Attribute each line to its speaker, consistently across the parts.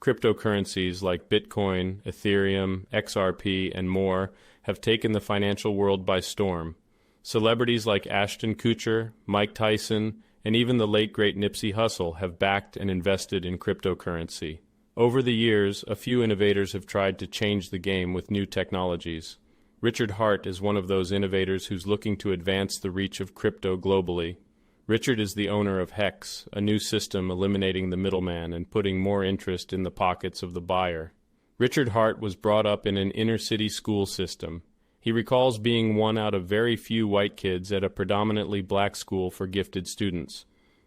Speaker 1: Cryptocurrencies like Bitcoin, Ethereum, XRP, and more have taken the financial world by storm. Celebrities like Ashton Kutcher, Mike Tyson, and even the late great Nipsey Hussle have backed and invested in cryptocurrency. Over the years, a few innovators have tried to change the game with new technologies. Richard Hart is one of those innovators who's looking to advance the reach of crypto globally. Richard is the owner of HEX, a new system eliminating the middleman and putting more interest in the pockets of the buyer. Richard Hart was brought up in an inner-city school system. He recalls being one out of very few white kids at a predominantly black school for gifted students.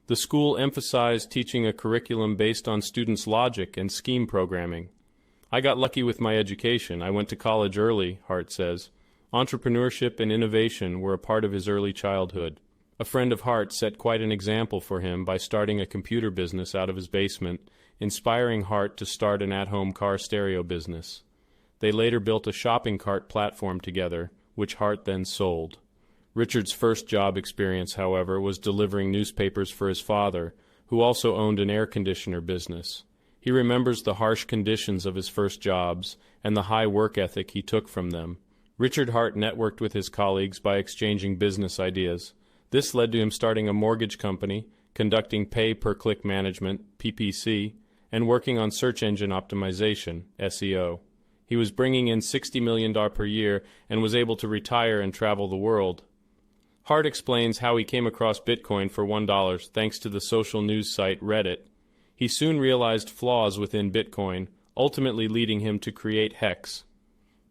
Speaker 1: The school emphasized teaching a curriculum based on students' logic and scheme programming. I got lucky with my education. I went to college early, Hart says. Entrepreneurship and innovation were a part of his early childhood. A friend of Hart set quite an example for him by starting a computer business out of his basement, inspiring Hart to start an at-home car stereo business. They later built a shopping cart platform together, which Hart then sold. Richard's first job experience, however, was delivering newspapers for his father, who also owned an air conditioner business. He remembers the harsh conditions of his first jobs and the high work ethic he took from them. Richard Hart networked with his colleagues by exchanging business ideas. This led to him starting a mortgage company, conducting pay-per-click management, PPC, and working on search engine optimization, SEO. He was bringing in $60 million per year and was able to retire and travel the world. Hart explains how he came across Bitcoin for $1 thanks to the social news site Reddit. He soon realized flaws within Bitcoin, ultimately leading him to create HEX.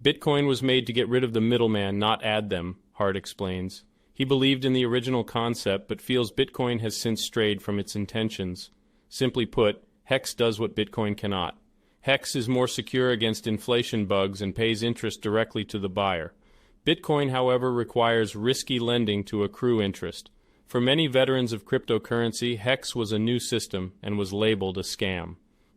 Speaker 1: Bitcoin was made to get rid of the middleman, not add them, Hart explains. He believed in the original concept but feels Bitcoin has since strayed from its intentions. Simply put, HEX does what Bitcoin cannot. HEX is more secure against inflation bugs and pays interest directly to the buyer. Bitcoin, however, requires risky lending to accrue interest. For many veterans of cryptocurrency, HEX was a new system and was labeled a scam.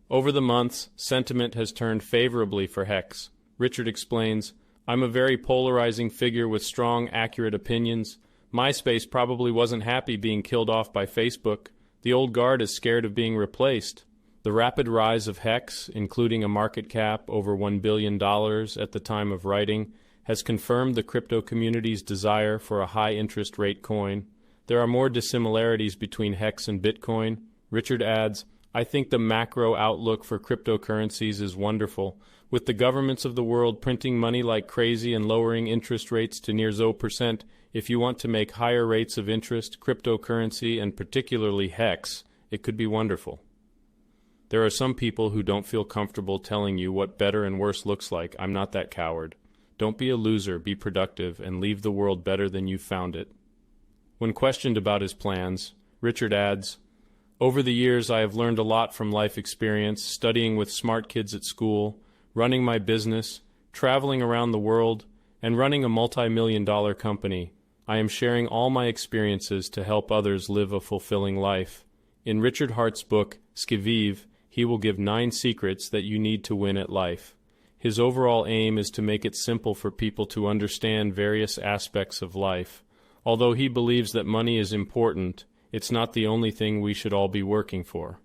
Speaker 1: Over the months, sentiment has turned favorably for HEX. Richard explains, "I'm a very polarizing figure with strong, accurate opinions. MySpace probably wasn't happy being killed off by Facebook. The old guard is scared of being replaced." The rapid rise of HEX, including a market cap over $1 billion at the time of writing, has confirmed the crypto community's desire for a high-interest rate coin. There are more dissimilarities between HEX and Bitcoin. Richard adds, "I think the macro outlook for cryptocurrencies is wonderful. With the governments of the world printing money like crazy and lowering interest rates to near 0%, if you want to make higher rates of interest, cryptocurrency, and particularly HEX, it could be wonderful." There are some people who don't feel comfortable telling you what better and worse looks like. I'm not that coward. Don't be a loser, be productive, and leave the world better than you found it. When questioned about his plans, Richard adds, "Over the years I have learned a lot from life experience, studying with smart kids at school, running my business, traveling around the world, and running a multi-million-dollar company. I am sharing all my experiences to help others live a fulfilling life." In Richard Hart's book, Skiviv, he will give 9 secrets that you need to win at life. His overall aim is to make it simple for people to understand various aspects of life. Although he believes that money is important, it's not the only thing we should all be working for.